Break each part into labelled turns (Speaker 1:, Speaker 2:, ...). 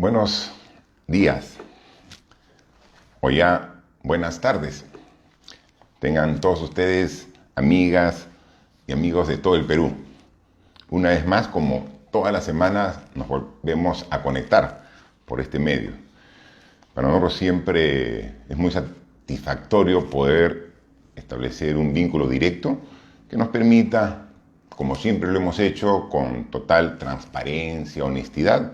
Speaker 1: Buenos días, o ya buenas tardes. Tengan todos ustedes, amigas y amigos de todo el Perú. Una vez más, como todas las semanas, nos volvemos a conectar por este medio. Para nosotros siempre es muy satisfactorio poder establecer un vínculo directo que nos permita, como siempre lo hemos hecho, con total transparencia, honestidad,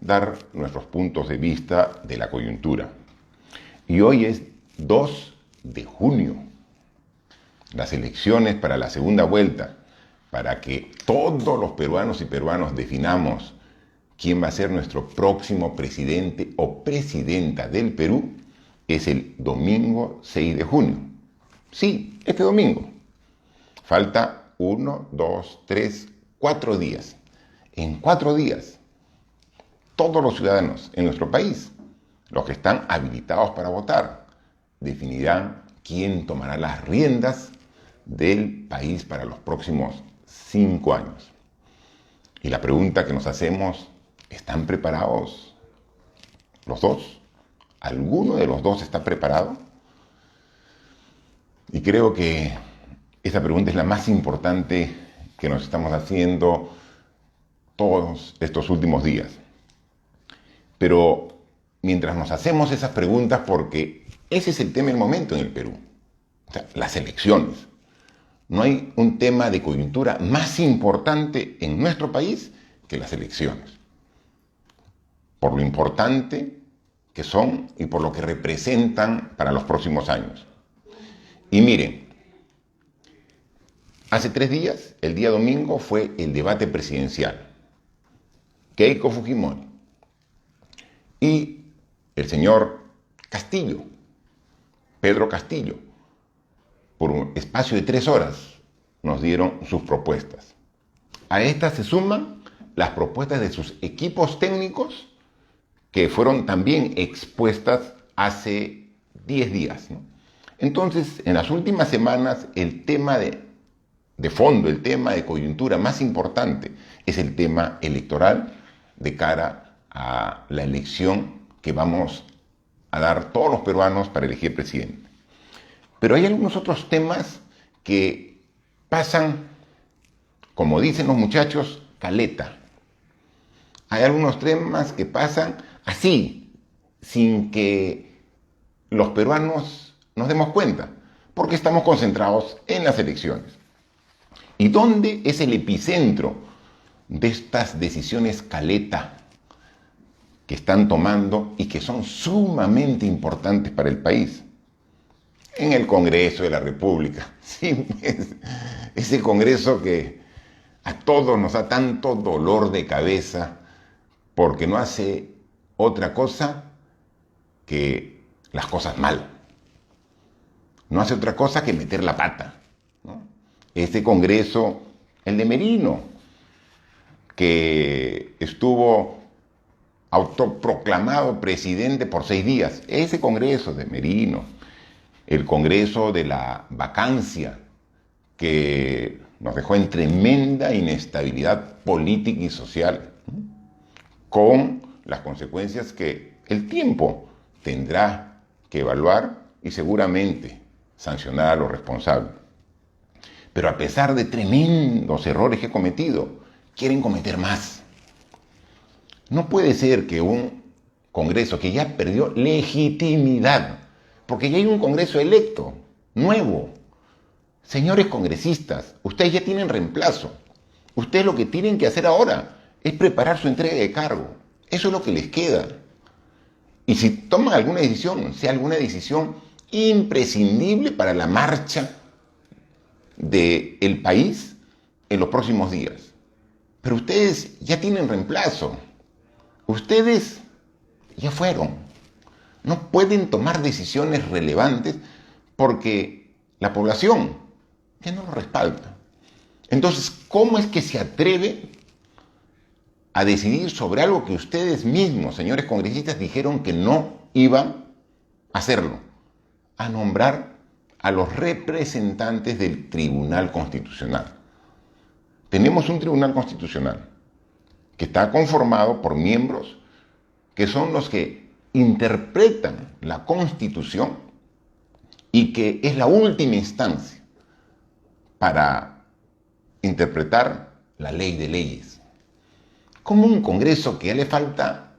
Speaker 1: dar nuestros puntos de vista de la coyuntura. Y hoy es 2 de junio, las elecciones para la segunda vuelta, para que todos los peruanos y peruanas definamos quién va a ser nuestro próximo presidente o presidenta del Perú, es el domingo 6 de junio. Sí, este domingo. Falta 1, 2, 3, 4 días. En 4 días, todos los ciudadanos en nuestro país, los que están habilitados para votar, definirán quién tomará las riendas del país para los próximos 5 años. Y la pregunta que nos hacemos, ¿están preparados los dos? ¿Alguno de los dos está preparado? Y creo que esa pregunta es la más importante que nos estamos haciendo todos estos últimos días. Pero mientras nos hacemos esas preguntas, porque ese es el tema del momento en el Perú, o sea, las elecciones. No hay un tema de coyuntura más importante en nuestro país que las elecciones. Por lo importante que son y por lo que representan para los próximos años. Y miren, hace 3 días, el día domingo, fue el debate presidencial. Keiko Fujimori y el señor Castillo, Pedro Castillo, por un espacio de 3 horas, nos dieron sus propuestas. A estas se suman las propuestas de sus equipos técnicos, que fueron también expuestas hace 10 días, ¿no? Entonces, en las últimas semanas, el tema de fondo, el tema de coyuntura más importante es el tema electoral de cara a la elección que vamos a dar todos los peruanos para elegir presidente. Pero hay algunos otros temas que pasan, como dicen los muchachos, caleta. Hay algunos temas que pasan así, sin que los peruanos nos demos cuenta, porque estamos concentrados en las elecciones. ¿Y dónde es el epicentro de estas decisiones caleta que están tomando y que son sumamente importantes para el país? En el Congreso de la República. Sí, ese Congreso que a todos nos da tanto dolor de cabeza porque no hace otra cosa que las cosas mal. No hace otra cosa que meter la pata, ¿no? Este Congreso, el de Merino, que estuvo autoproclamado presidente por 6 días, ese Congreso de Merino, el Congreso de la vacancia, que nos dejó en tremenda inestabilidad política y social, con las consecuencias que el tiempo tendrá que evaluar y seguramente sancionar a los responsables. Pero a pesar de tremendos errores que he cometido, quieren cometer más. No puede ser que un Congreso que ya perdió legitimidad, porque ya hay un Congreso electo, nuevo. Señores congresistas, ustedes ya tienen reemplazo. Ustedes lo que tienen que hacer ahora es preparar su entrega de cargo. Eso es lo que les queda. Y si toman alguna decisión, sea alguna decisión imprescindible para la marcha del país en los próximos días. Pero ustedes ya tienen reemplazo. Ustedes ya fueron. No pueden tomar decisiones relevantes porque la población ya no lo respalda. Entonces, ¿cómo es que se atreve a decidir sobre algo que ustedes mismos, señores congresistas, dijeron que no iban a hacerlo? A nombrar a los representantes del Tribunal Constitucional. Tenemos un Tribunal Constitucional que está conformado por miembros que son los que interpretan la Constitución y que es la última instancia para interpretar la ley de leyes. Como un Congreso que ya le falta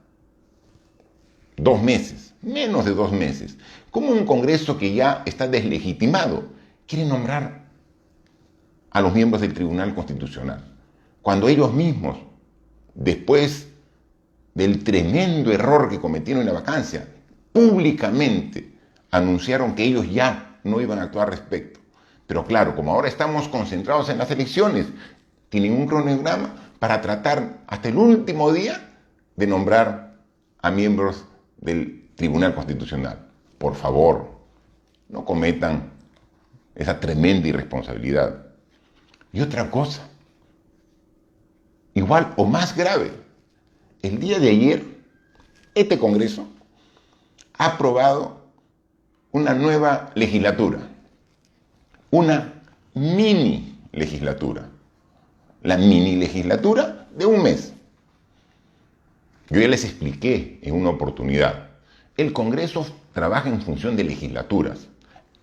Speaker 1: 2 meses, menos de 2 meses, como un Congreso que ya está deslegitimado, quiere nombrar a los miembros del Tribunal Constitucional, cuando ellos mismos, después del tremendo error que cometieron en la vacancia, públicamente anunciaron que ellos ya no iban a actuar al respecto. Pero claro, como ahora estamos concentrados en las elecciones, tienen un cronograma para tratar hasta el último día de nombrar a miembros del Tribunal Constitucional. Por favor, no cometan esa tremenda irresponsabilidad. Y otra cosa, igual o más grave, el día de ayer, este Congreso ha aprobado una nueva legislatura, una mini legislatura, la mini legislatura de 1 mes. Yo ya les expliqué en una oportunidad, el Congreso trabaja en función de legislaturas.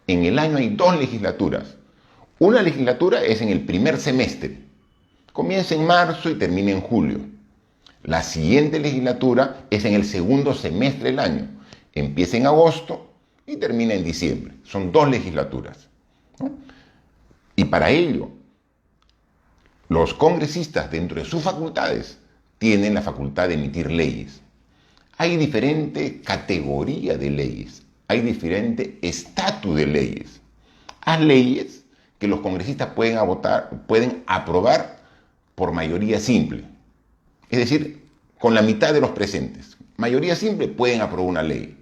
Speaker 1: En el año hay 2 legislaturas. Una legislatura es en el primer semestre, comienza en marzo y termina en julio. La siguiente legislatura es en el segundo semestre del año, empieza en agosto y termina en diciembre. Son 2 legislaturas, ¿no? Y para ello, los congresistas, dentro de sus facultades, tienen la facultad de emitir leyes. Hay diferente categoría de leyes, hay diferente estatus de leyes. Hay leyes que los congresistas pueden aprobar por mayoría simple, es decir, con la mitad de los presentes. Mayoría simple, pueden aprobar una ley.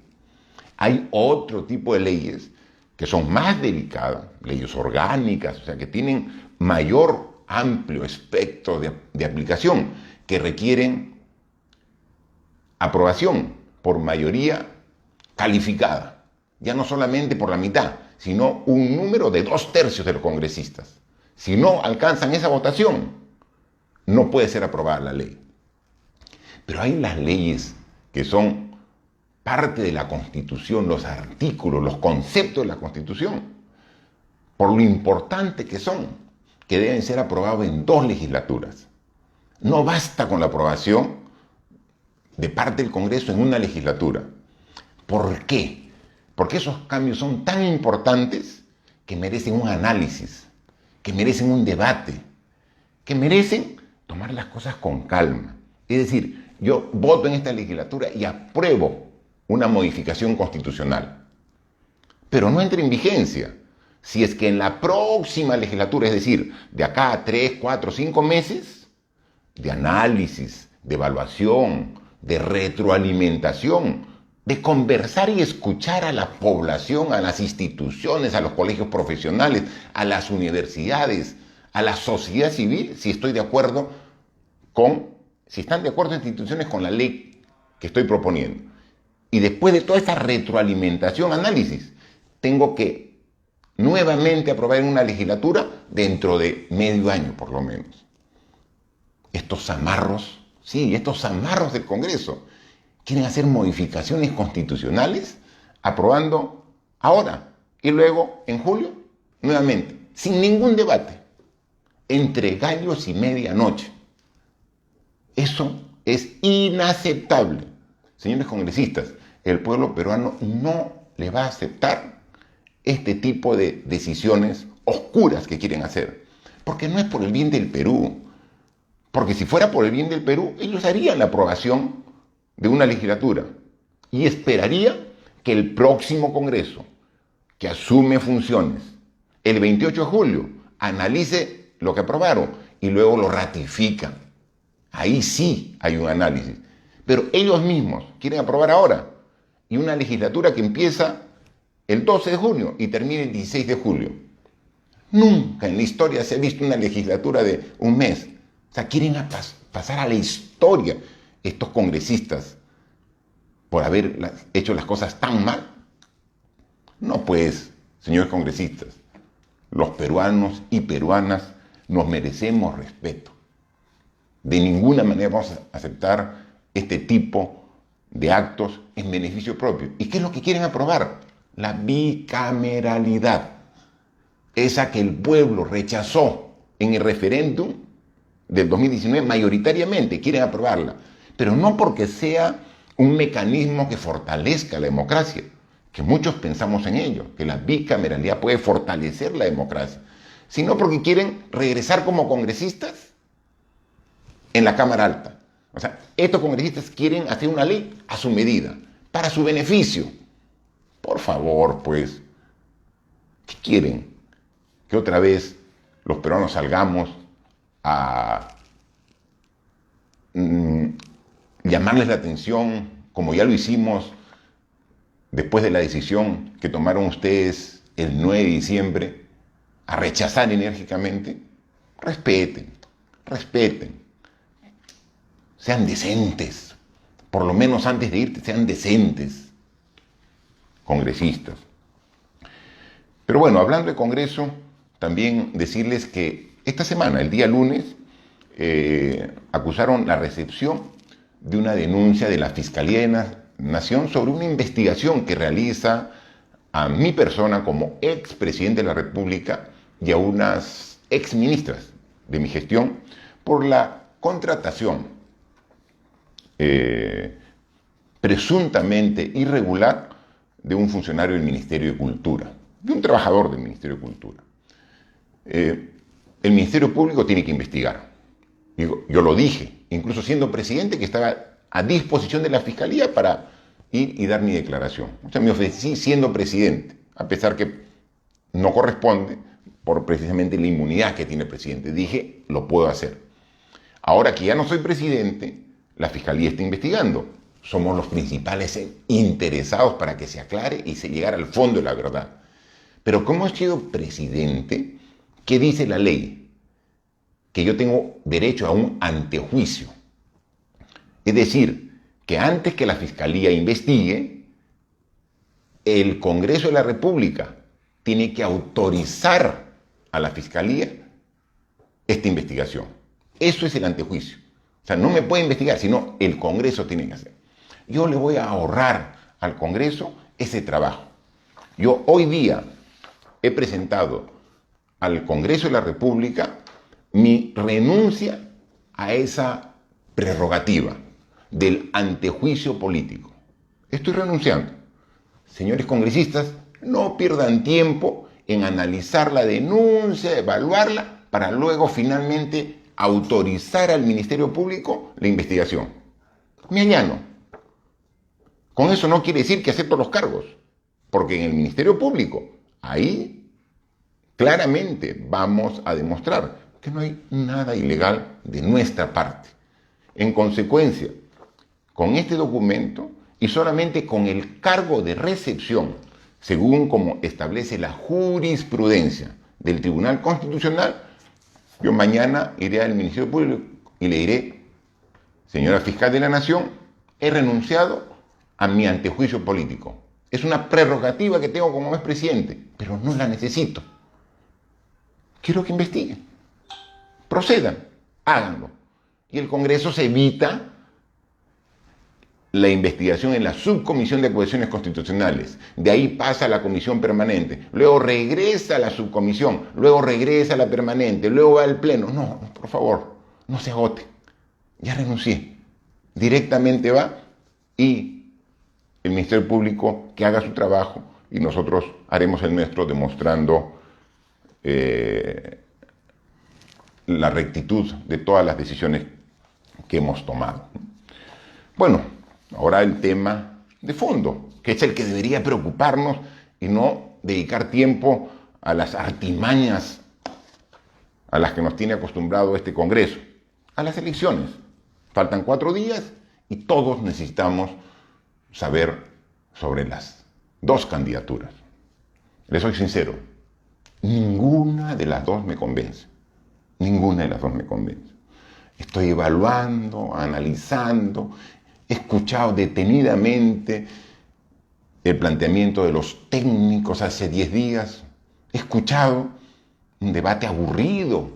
Speaker 1: Hay otro tipo de leyes que son más delicadas, leyes orgánicas, o sea, que tienen mayor amplio espectro de aplicación, que requieren aprobación por mayoría calificada, ya no solamente por la mitad, sino un número de 2/3 de los congresistas. Si no alcanzan esa votación, no puede ser aprobada la ley. Pero hay las leyes que son parte de la Constitución, los artículos, los conceptos de la Constitución, por lo importante que son, que deben ser aprobados en 2 legislaturas. No basta con la aprobación de parte del Congreso en una legislatura. ¿Por qué? Porque esos cambios son tan importantes que merecen un análisis, que merecen un debate, que merecen tomar las cosas con calma. Es decir, yo voto en esta legislatura y apruebo una modificación constitucional, pero no entra en vigencia si es que en la próxima legislatura, es decir, de acá a 3, 4, 5 meses, de análisis, de evaluación, de retroalimentación, de conversar y escuchar a la población, a las instituciones, a los colegios profesionales, a las universidades, a la sociedad civil, si están de acuerdo instituciones con la ley que estoy proponiendo. Y después de toda esta retroalimentación, análisis, tengo que nuevamente aprobar en una legislatura dentro de medio año, por lo menos. Estos amarros del Congreso quieren hacer modificaciones constitucionales aprobando ahora y luego en julio nuevamente, sin ningún debate, entre gallos y medianoche. Eso es inaceptable. Señores congresistas, el pueblo peruano no le va a aceptar este tipo de decisiones oscuras que quieren hacer, porque no es por el bien del Perú. Porque si fuera por el bien del Perú, ellos harían la aprobación de una legislatura y esperaría que el próximo Congreso, que asume funciones el 28 de julio, analice lo que aprobaron y luego lo ratifican. Ahí sí hay un análisis. Pero ellos mismos quieren aprobar ahora, y una legislatura que empieza el 12 de junio y termina el 16 de julio. Nunca en la historia se ha visto una legislatura de 1 mes. O sea, quieren pasar a la historia estos congresistas por haber hecho las cosas tan mal. No, pues, señores congresistas, los peruanos y peruanas nos merecemos respeto. De ninguna manera vamos a aceptar este tipo de actos en beneficio propio. ¿Y qué es lo que quieren aprobar? La bicameralidad, esa que el pueblo rechazó en el referéndum del 2019 mayoritariamente, quieren aprobarla, pero no porque sea un mecanismo que fortalezca la democracia, que muchos pensamos en ello, que la bicameralidad puede fortalecer la democracia, sino porque quieren regresar como congresistas en la Cámara Alta. O sea, estos congresistas quieren hacer una ley a su medida, para su beneficio. Por favor, pues, ¿qué quieren? Que otra vez los peruanos salgamos a llamarles la atención, como ya lo hicimos después de la decisión que tomaron ustedes el 9 de diciembre, a rechazar enérgicamente. Respeten, respeten. Sean decentes. Por lo menos antes de irte, sean decentes, congresistas. Pero bueno, hablando de Congreso, también decirles que esta semana, el día lunes, acusaron la recepción de una denuncia de la Fiscalía de la Nación sobre una investigación que realiza a mi persona como expresidente de la República y a unas exministras de mi gestión por la contratación presuntamente irregular de un funcionario del Ministerio de Cultura, de un trabajador del Ministerio de Cultura. El Ministerio Público tiene que investigar. Yo lo dije, incluso siendo presidente, que estaba a disposición de la Fiscalía para ir y dar mi declaración. O sea, me ofrecí siendo presidente, a pesar que no corresponde por precisamente la inmunidad que tiene el presidente. Dije, lo puedo hacer. Ahora que ya no soy presidente, la Fiscalía está investigando. Somos los principales interesados para que se aclare y se llegara al fondo de la verdad. Pero como he sido presidente, ¿qué dice la ley? Que yo tengo derecho a un antejuicio. Es decir, que antes que la Fiscalía investigue, el Congreso de la República tiene que autorizar a la Fiscalía esta investigación. Eso es el antejuicio. O sea, no me puede investigar, sino el Congreso tiene que hacer. Yo le voy a ahorrar al Congreso ese trabajo. Yo hoy día he presentado al Congreso de la República mi renuncia a esa prerrogativa del antejuicio político. Estoy renunciando. Señores congresistas, no pierdan tiempo en analizar la denuncia, evaluarla, para luego finalmente autorizar al Ministerio Público la investigación. Me allano. Con eso no quiere decir que acepto los cargos, porque en el Ministerio Público, ahí claramente vamos a demostrar que no hay nada ilegal de nuestra parte. En consecuencia, con este documento y solamente con el cargo de recepción, según como establece la jurisprudencia del Tribunal Constitucional, yo mañana iré al Ministerio Público y le diré, señora Fiscal de la Nación, he renunciado a mi antejuicio político. Es una prerrogativa que tengo como expresidente, pero no la necesito. Quiero que investiguen. Procedan, háganlo. Y el Congreso se evita la investigación en la subcomisión de acusaciones constitucionales. De ahí pasa a la comisión permanente. Luego regresa a la subcomisión. Luego regresa a la permanente. Luego va al pleno. No, por favor, no se agote. Ya renuncié. Directamente va y el Ministerio Público que haga su trabajo y nosotros haremos el nuestro demostrando la rectitud de todas las decisiones que hemos tomado. Bueno, ahora el tema de fondo, que es el que debería preocuparnos y no dedicar tiempo a las artimañas a las que nos tiene acostumbrado este Congreso, a las elecciones. Faltan 4 días y todos necesitamos saber sobre las 2 candidaturas. Les soy sincero, ninguna de las 2 me convence. Ninguna de las 2 me convence. Estoy evaluando, analizando, he escuchado detenidamente el planteamiento de los técnicos hace 10 días. He escuchado un debate aburrido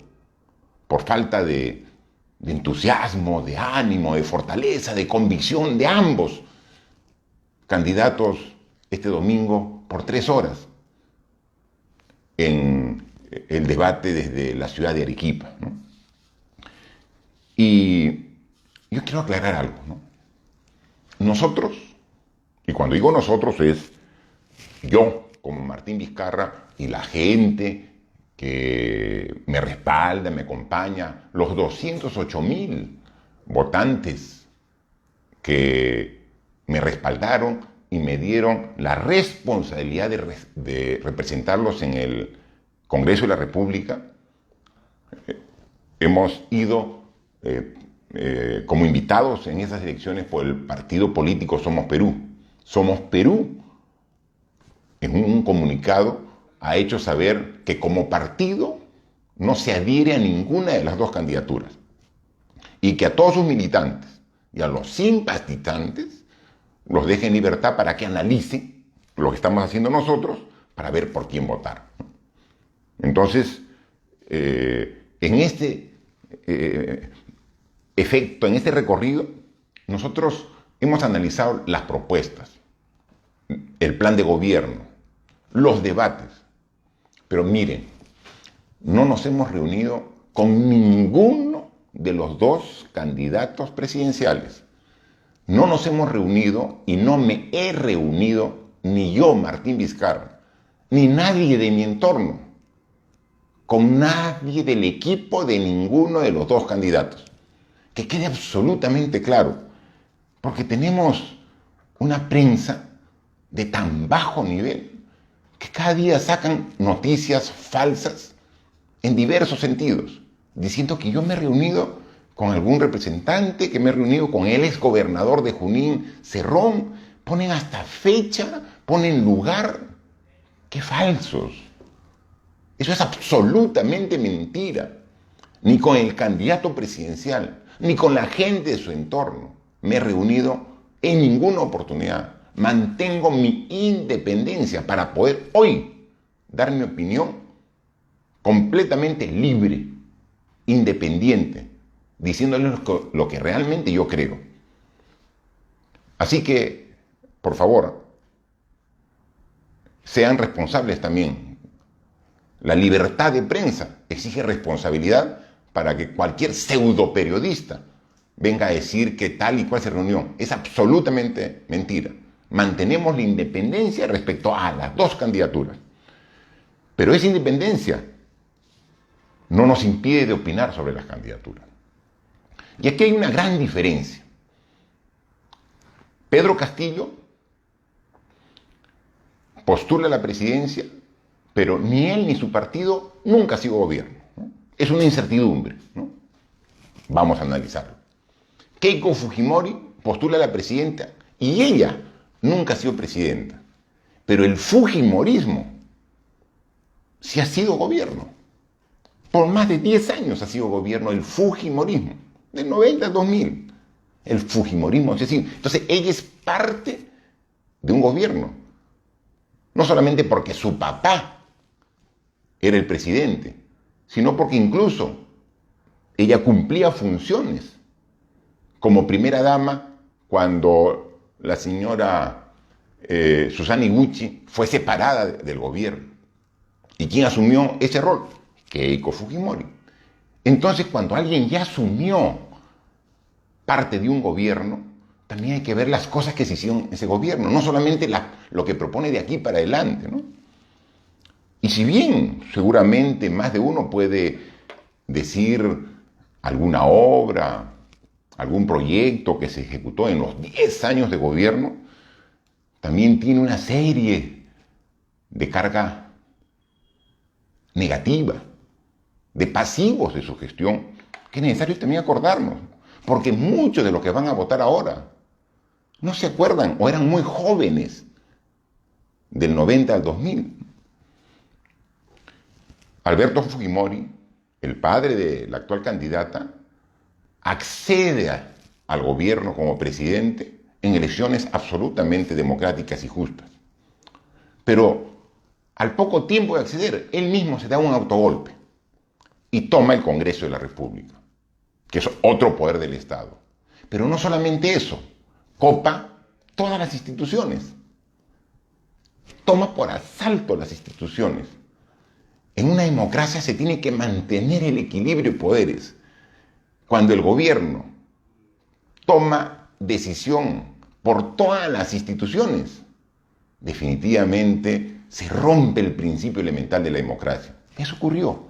Speaker 1: por falta de entusiasmo, de ánimo, de fortaleza, de convicción de ambos. candidatos este domingo por 3 horas en el debate desde la ciudad de Arequipa, ¿no? Y yo quiero aclarar algo, ¿no? Nosotros, y cuando digo nosotros es yo como Martín Vizcarra y la gente que me respalda, me acompaña, los 208.000 votantes que me respaldaron y me dieron la responsabilidad de representarlos en el Congreso de la República. Hemos ido como invitados en esas elecciones por el partido político Somos Perú. Somos Perú, en un comunicado, ha hecho saber que como partido no se adhiere a ninguna de las dos candidaturas y que a todos sus militantes y a los simpatizantes los deje en libertad para que analicen lo que estamos haciendo nosotros para ver por quién votar. Entonces, en este efecto, en este recorrido, nosotros hemos analizado las propuestas, el plan de gobierno, los debates. Pero miren, no nos hemos reunido con ninguno de los dos candidatos presidenciales. No nos hemos reunido y no me he reunido ni yo, Martín Vizcarra, ni nadie de mi entorno, con nadie del equipo de ninguno de los dos candidatos. Que quede absolutamente claro, porque tenemos una prensa de tan bajo nivel que cada día sacan noticias falsas en diversos sentidos, diciendo que yo me he reunido con algún representante, que me he reunido con el exgobernador de Junín, Cerrón. Ponen hasta fecha, ponen lugar. ¡Qué falsos! Eso es absolutamente mentira. Ni con el candidato presidencial, ni con la gente de su entorno me he reunido en ninguna oportunidad. Mantengo mi independencia para poder hoy dar mi opinión completamente libre, independiente, diciéndoles lo que realmente yo creo. Así que, por favor, sean responsables también. La libertad de prensa exige responsabilidad para que cualquier pseudo periodista venga a decir que tal y cual se reunió. Es absolutamente mentira. Mantenemos la independencia respecto a las dos candidaturas. Pero esa independencia no nos impide de opinar sobre las candidaturas. Y aquí hay una gran diferencia. Pedro Castillo postula la presidencia, pero ni él ni su partido nunca ha sido gobierno, ¿no? Es una incertidumbre, ¿no? Vamos a analizarlo. Keiko Fujimori postula a la presidenta y ella nunca ha sido presidenta. Pero el fujimorismo sí ha sido gobierno. Por más de 10 años ha sido gobierno el fujimorismo, del 90 al 2000. El fujimorismo, es decir, entonces ella es parte de un gobierno. No solamente porque su papá era el presidente, sino porque incluso ella cumplía funciones como primera dama cuando la señora Susana Iguchi fue separada del gobierno. ¿Y quién asumió ese rol? Keiko Fujimori. Entonces, cuando alguien ya asumió parte de un gobierno, también hay que ver las cosas que se hicieron en ese gobierno, no solamente lo que propone de aquí para adelante, ¿no? Y si bien seguramente más de uno puede decir alguna obra, algún proyecto que se ejecutó en los 10 años de gobierno, también tiene una serie de carga negativa, de pasivos de su gestión, que es necesario también acordarnos, porque muchos de los que van a votar ahora no se acuerdan o eran muy jóvenes del 90 al 2000. Alberto Fujimori, el padre de la actual candidata, accede al gobierno como presidente en elecciones absolutamente democráticas y justas. Pero al poco tiempo de acceder, él mismo se da un autogolpe y toma el Congreso de la República, que es otro poder del Estado. Pero no solamente eso, copa todas las instituciones. Toma por asalto las instituciones. En una democracia se tiene que mantener el equilibrio de poderes. Cuando el gobierno toma decisión por todas las instituciones, definitivamente se rompe el principio elemental de la democracia. Eso ocurrió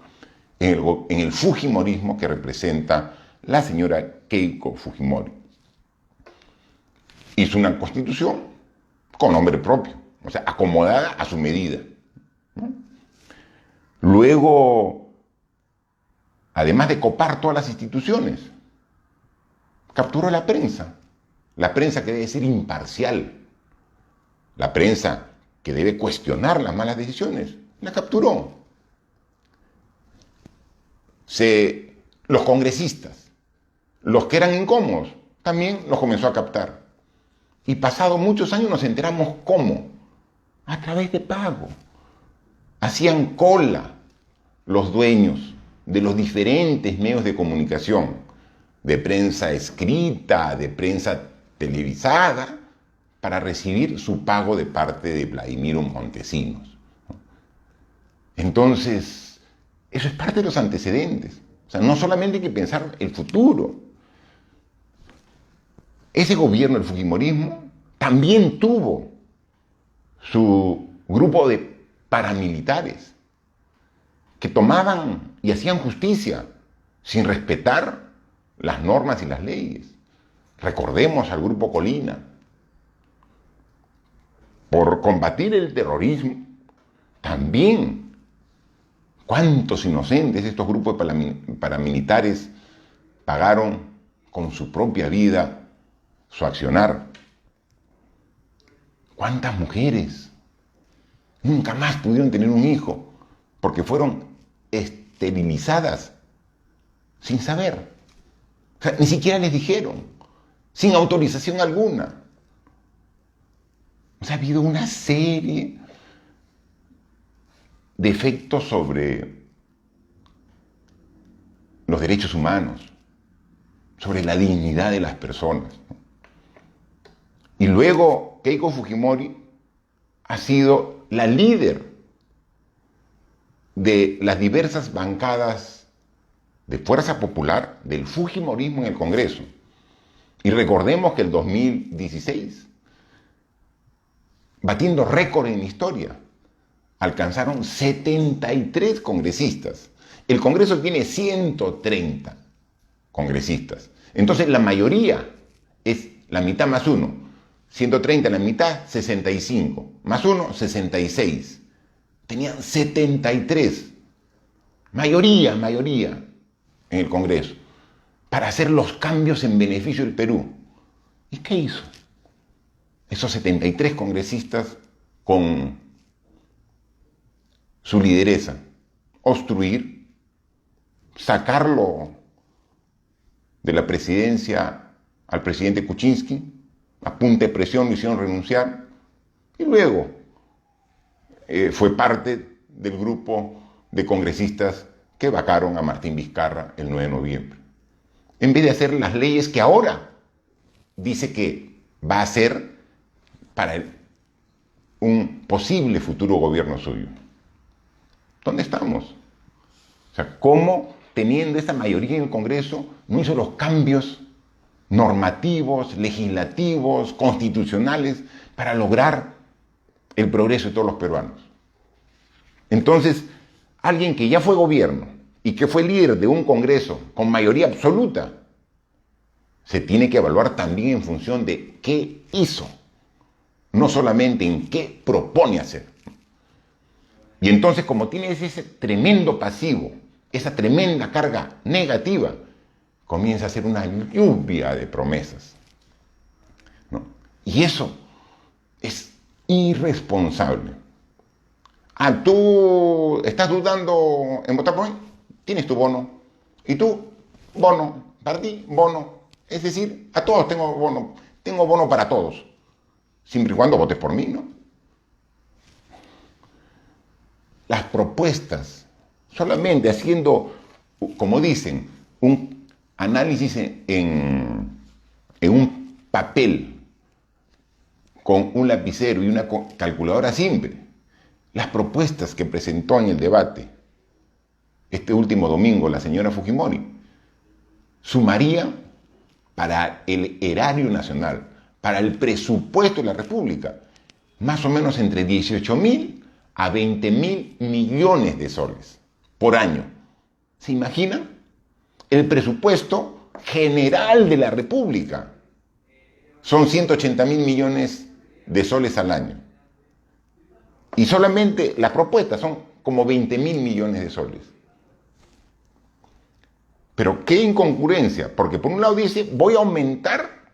Speaker 1: en el Fujimorismo que representa la señora Keiko Fujimori. Hizo una constitución con nombre propio, o sea, acomodada a su medida, ¿no? Luego, además de copar todas las instituciones, capturó la prensa que debe ser imparcial, la prensa que debe cuestionar las malas decisiones, la capturó. Los congresistas, los que eran incómodos, también los comenzó a captar. Y pasado muchos años nos enteramos cómo, a través de pago. Hacían cola los dueños de los diferentes medios de comunicación, de prensa escrita, de prensa televisada, para recibir su pago de parte de Vladimiro Montesinos. Entonces, eso es parte de los antecedentes. O sea, no solamente hay que pensar el futuro. Ese gobierno, el Fujimorismo, también tuvo su grupo de paramilitares que tomaban y hacían justicia sin respetar las normas y las leyes. Recordemos al Grupo Colina. Por combatir el terrorismo, también, ¿cuántos inocentes estos grupos paramilitares pagaron con su propia vida su accionar? ¿Cuántas mujeres nunca más pudieron tener un hijo porque fueron esterilizadas sin saber? O sea, ni siquiera les dijeron, sin autorización alguna. O sea, ha habido una serie de efectos sobre los derechos humanos, sobre la dignidad de las personas. Y luego Keiko Fujimori ha sido la líder de las diversas bancadas de Fuerza Popular del Fujimorismo en el Congreso. Y recordemos que el 2016, batiendo récord en la historia, alcanzaron 73 congresistas. El Congreso tiene 130 congresistas. Entonces la mayoría es la mitad más uno. 130 la mitad, 65. Más uno, 66. Tenían 73. Mayoría en el Congreso. Para hacer los cambios en beneficio del Perú. ¿Y qué hizo? Esos 73 congresistas con su lideresa, obstruir, sacarlo de la presidencia al presidente Kuczynski, a punta de presión lo hicieron renunciar, y luego fue parte del grupo de congresistas que vacaron a Martín Vizcarra el 9 de noviembre. En vez de hacer las leyes que ahora dice que va a hacer para un posible futuro gobierno suyo. ¿Dónde estamos? O sea, ¿cómo, teniendo esta mayoría en el Congreso, no hizo los cambios normativos, legislativos, constitucionales para lograr el progreso de todos los peruanos? Entonces, alguien que ya fue gobierno y que fue líder de un Congreso con mayoría absoluta, se tiene que evaluar también en función de qué hizo, no solamente en qué propone hacer. Y entonces, como tiene ese tremendo pasivo, esa tremenda carga negativa, comienza a ser una lluvia de promesas, ¿no? Y eso es irresponsable. Ah, ¿tú estás dudando en votar por mí? Tienes tu bono. ¿Y tú? Bono. Para ti, bono. Es decir, a todos tengo bono. Tengo bono para todos. Siempre y cuando votes por mí, ¿no? Las propuestas, solamente haciendo, como dicen, un análisis en un papel con un lapicero y una calculadora simple las propuestas que presentó en el debate este último domingo la señora Fujimori, sumarían para el erario nacional, para el presupuesto de la República, más o menos entre 18.000 a 20.000 millones de soles por año. ¿Se imaginan? El presupuesto general de la República son 180.000 millones de soles al año. Y solamente las propuestas son como 20.000 millones de soles. Pero qué incongruencia, porque por un lado dice, voy a aumentar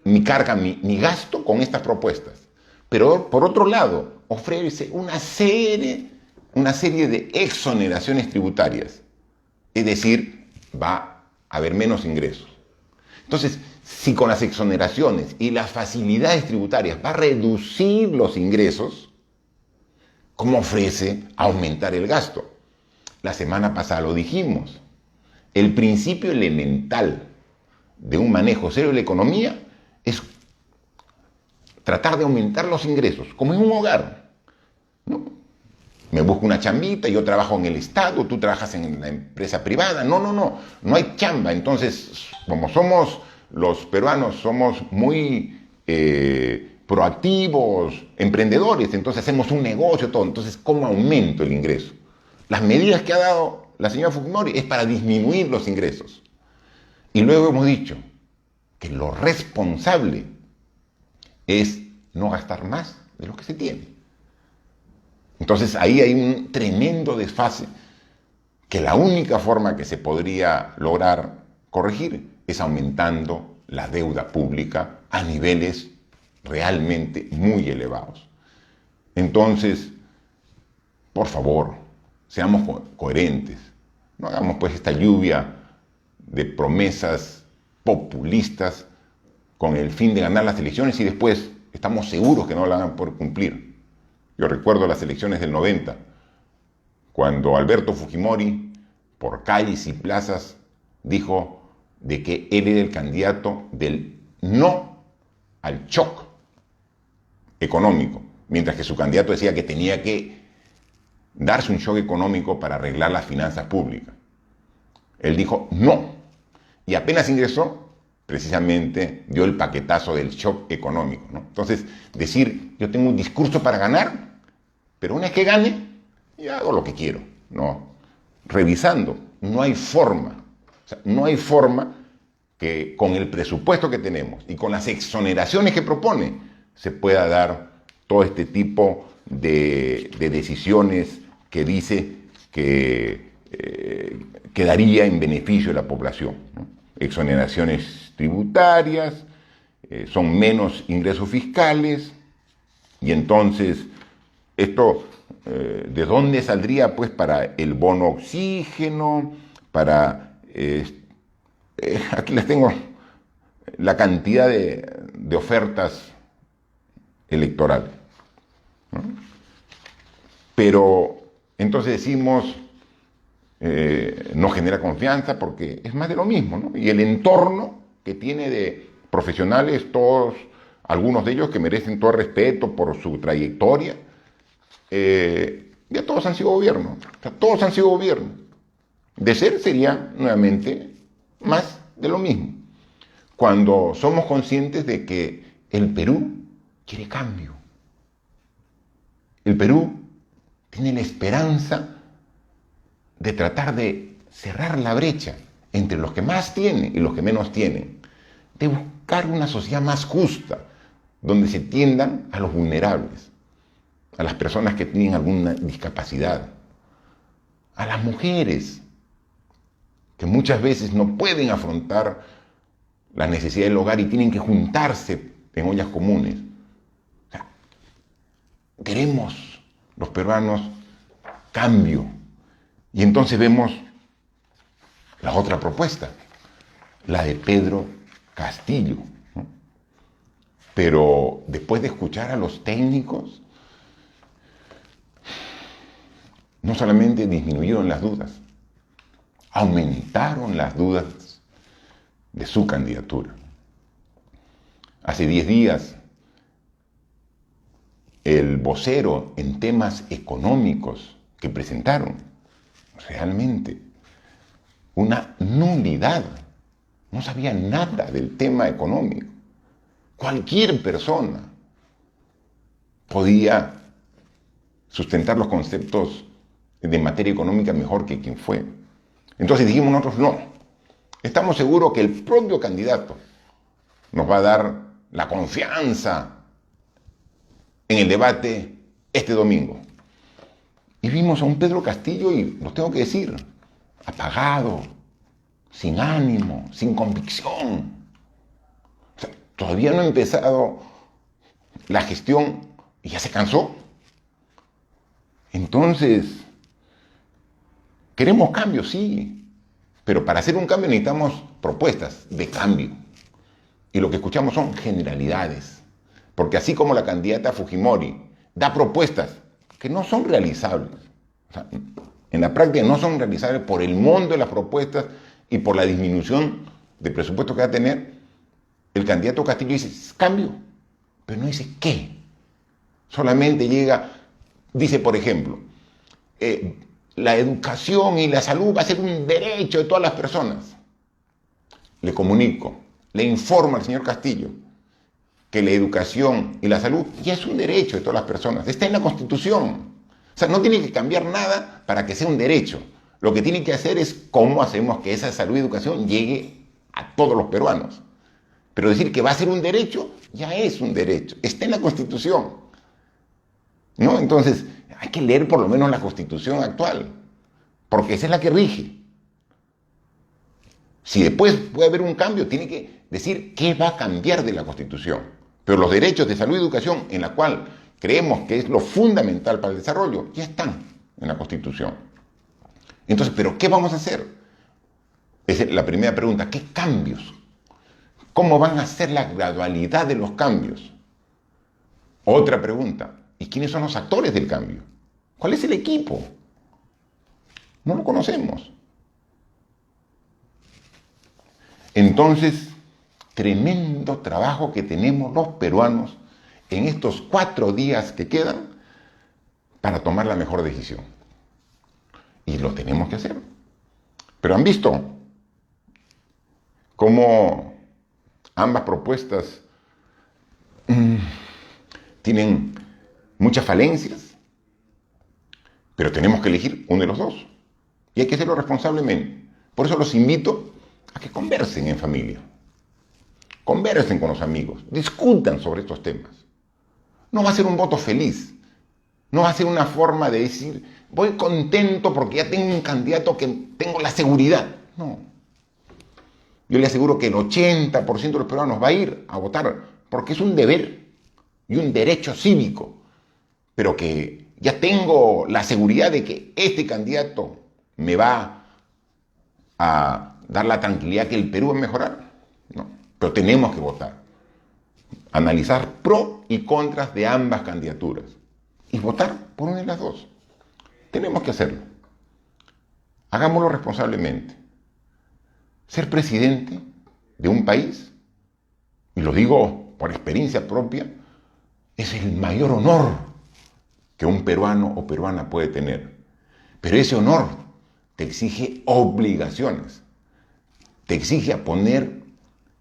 Speaker 1: mi carga, mi gasto con estas propuestas. Pero por otro lado, ofrece una serie de exoneraciones tributarias. Es decir, va a haber menos ingresos. Entonces, si con las exoneraciones y las facilidades tributarias va a reducir los ingresos, ¿cómo ofrece aumentar el gasto? La semana pasada lo dijimos. El principio elemental de un manejo serio de la economía es tratar de aumentar los ingresos, como en un hogar, ¿no? Me busco una chambita, yo trabajo en el Estado, tú trabajas en la empresa privada. No hay chamba. Entonces, como somos los peruanos, somos muy proactivos, emprendedores, entonces hacemos un negocio, todo. Entonces, ¿cómo aumento el ingreso? Las medidas que ha dado la señora Fujimori es para disminuir los ingresos. Y luego hemos dicho que lo responsable es no gastar más de lo que se tiene. Entonces ahí hay un tremendo desfase que la única forma que se podría lograr corregir es aumentando la deuda pública a niveles realmente muy elevados. Entonces, por favor, seamos coherentes. No hagamos pues esta lluvia de promesas populistas con el fin de ganar las elecciones y después estamos seguros que no la van a poder cumplir. Yo recuerdo las elecciones del 90, cuando Alberto Fujimori, por calles y plazas, dijo de que él era el candidato del no al shock económico, mientras que su candidato decía que tenía que darse un shock económico para arreglar las finanzas públicas. Él dijo no, y apenas ingresó, precisamente dio el paquetazo del shock económico, ¿no? Entonces, decir, yo tengo un discurso para ganar, pero una vez que gane, ya hago lo que quiero. No, revisando, no hay forma. O sea, no hay forma que con el presupuesto que tenemos y con las exoneraciones que propone se pueda dar todo este tipo de decisiones que dice que quedaría en beneficio de la población, ¿no? Exoneraciones tributarias, son menos ingresos fiscales, y entonces esto, ¿de dónde saldría? Pues para el bono oxígeno, para... aquí les tengo la cantidad de ofertas electorales, ¿no? Pero entonces decimos, no genera confianza porque es más de lo mismo, ¿no? Y el entorno que tiene de profesionales, todos, algunos de ellos que merecen todo respeto por su trayectoria, ya todos han sido gobierno, o sea, todos han sido gobierno. De ser sería nuevamente más de lo mismo. Cuando somos conscientes de que el Perú quiere cambio. El Perú tiene la esperanza de tratar de cerrar la brecha entre los que más tienen y los que menos tienen, de buscar una sociedad más justa, donde se tiendan a los vulnerables, a las personas que tienen alguna discapacidad, a las mujeres, que muchas veces no pueden afrontar la necesidad del hogar y tienen que juntarse en ollas comunes. O sea, queremos los peruanos cambio. Y entonces vemos la otra propuesta, la de Pedro Castillo, ¿no? Pero después de escuchar a los técnicos, no solamente disminuyeron las dudas, aumentaron las dudas de su candidatura. Hace 10 días el vocero en temas económicos que presentaron, realmente una nulidad. No sabía nada del tema económico. Cualquier persona podía sustentar los conceptos de materia económica mejor que quien fue. Entonces dijimos nosotros, no, estamos seguros que el propio candidato nos va a dar la confianza en el debate este domingo. Y vimos a un Pedro Castillo, y lo tengo que decir, apagado, sin ánimo, sin convicción. O sea, todavía no ha empezado la gestión y ya se cansó. Entonces, queremos cambio, sí, pero para hacer un cambio necesitamos propuestas de cambio. Y lo que escuchamos son generalidades, porque así como la candidata Fujimori da propuestas que no son realizables, o sea, en la práctica no son realizables por el monto de las propuestas y por la disminución de presupuesto que va a tener, el candidato Castillo dice cambio, pero no dice qué. Solamente llega, dice por ejemplo, la educación y la salud va a ser un derecho de todas las personas. Le comunico, le informo al señor Castillo que la educación y la salud ya es un derecho de todas las personas, está en la Constitución. O sea, no tiene que cambiar nada para que sea un derecho. Lo que tiene que hacer es cómo hacemos que esa salud y educación llegue a todos los peruanos. Pero decir que va a ser un derecho, ya es un derecho, está en la Constitución, ¿no? Entonces, hay que leer por lo menos la Constitución actual, porque esa es la que rige. Si después puede haber un cambio, tiene que decir qué va a cambiar de la Constitución. Pero los derechos de salud y educación, en la cual creemos que es lo fundamental para el desarrollo, ya están en la Constitución. Entonces, ¿pero qué vamos a hacer? Esa es la primera pregunta. ¿Qué cambios? ¿Cómo van a ser la gradualidad de los cambios? Otra pregunta. ¿Y quiénes son los actores del cambio? ¿Cuál es el equipo? No lo conocemos. Entonces, tremendo trabajo que tenemos los peruanos en estos 4 días que quedan para tomar la mejor decisión. Y lo tenemos que hacer. Pero han visto cómo ambas propuestas tienen muchas falencias, pero tenemos que elegir uno de los dos. Y hay que hacerlo responsablemente. Por eso los invito a que conversen en familia. Conversen con los amigos. Discutan sobre estos temas. No va a ser un voto feliz. No va a ser una forma de decir, voy contento porque ya tengo un candidato que tengo la seguridad. No. Yo le aseguro que el 80% de los peruanos va a ir a votar porque es un deber y un derecho cívico. Pero que ya tengo la seguridad de que este candidato me va a dar la tranquilidad que el Perú va a mejorar. No. Pero tenemos que votar. Analizar pro y contras de ambas candidaturas. Y votar por una de las dos. Tenemos que hacerlo. Hagámoslo responsablemente. Ser presidente de un país, y lo digo por experiencia propia, es el mayor honor que un peruano o peruana puede tener. Pero ese honor te exige obligaciones. Te exige a poner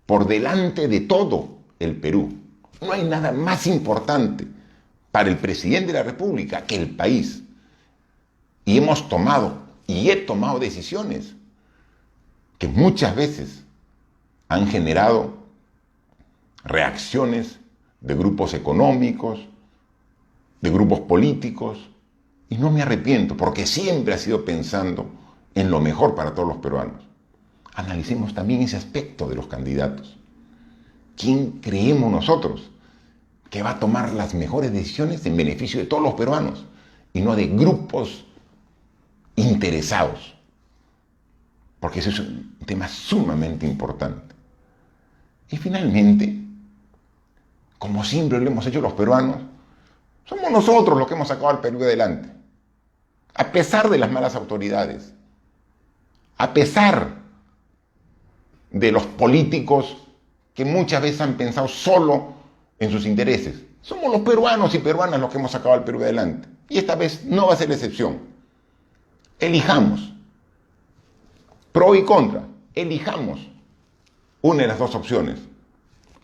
Speaker 1: por delante de todo el Perú. No hay nada más importante para el presidente de la República que el país. Y hemos tomado, y he tomado decisiones que muchas veces han generado reacciones de grupos económicos, de grupos políticos, y no me arrepiento, porque siempre ha sido pensando en lo mejor para todos los peruanos. Analicemos también ese aspecto de los candidatos. ¿Quién creemos nosotros que va a tomar las mejores decisiones en beneficio de todos los peruanos y no de grupos interesados? Porque ese es un tema sumamente importante. Y finalmente, como siempre lo hemos hecho los peruanos, somos nosotros los que hemos sacado al Perú adelante. A pesar de las malas autoridades, a pesar de los políticos que muchas veces han pensado solo en sus intereses. Somos los peruanos y peruanas los que hemos sacado al Perú adelante. Y esta vez no va a ser la excepción. Elijamos. Pro y contra. Elijamos una de las dos opciones.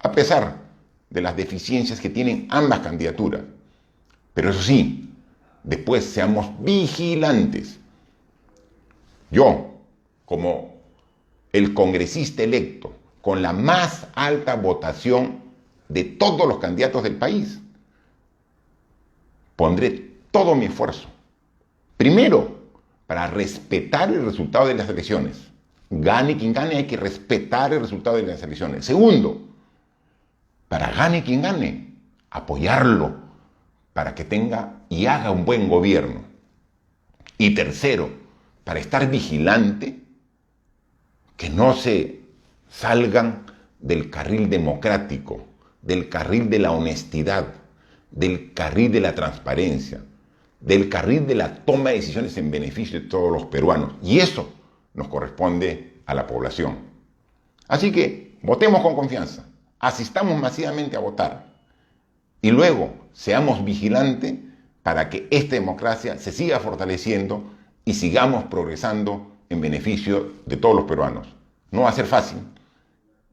Speaker 1: A pesar de las deficiencias que tienen ambas candidaturas. Pero eso sí, después seamos vigilantes. Yo, como el congresista electo, con la más alta votación de todos los candidatos del país, pondré todo mi esfuerzo. Primero, para respetar el resultado de las elecciones. Gane quien gane, hay que respetar el resultado de las elecciones. Segundo, para gane quien gane, apoyarlo para que tenga y haga un buen gobierno. Y tercero, para estar vigilante, que no se salgan del carril democrático, del carril de la honestidad, del carril de la transparencia, del carril de la toma de decisiones en beneficio de todos los peruanos. Y eso nos corresponde a la población. Así que votemos con confianza, asistamos masivamente a votar y luego seamos vigilantes para que esta democracia se siga fortaleciendo y sigamos progresando en beneficio de todos los peruanos. No va a ser fácil,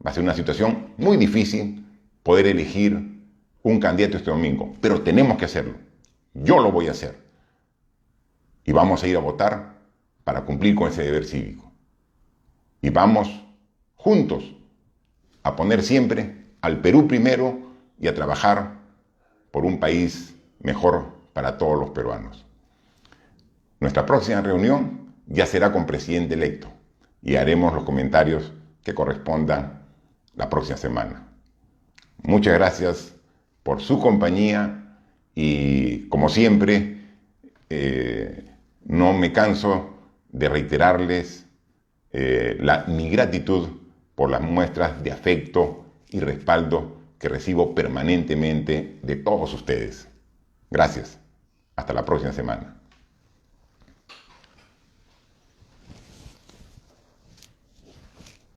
Speaker 1: va a ser una situación muy difícil poder elegir un candidato este domingo, pero tenemos que hacerlo. Yo lo voy a hacer. Y vamos a ir a votar para cumplir con ese deber cívico. Y vamos juntos a poner siempre al Perú primero y a trabajar por un país mejor para todos los peruanos. Nuestra próxima reunión ya será con presidente electo y haremos los comentarios que correspondan la próxima semana. Muchas gracias por su compañía y, como siempre, no me canso de reiterarles mi gratitud por las muestras de afecto y respaldo que recibo permanentemente de todos ustedes. Gracias. Hasta la próxima semana.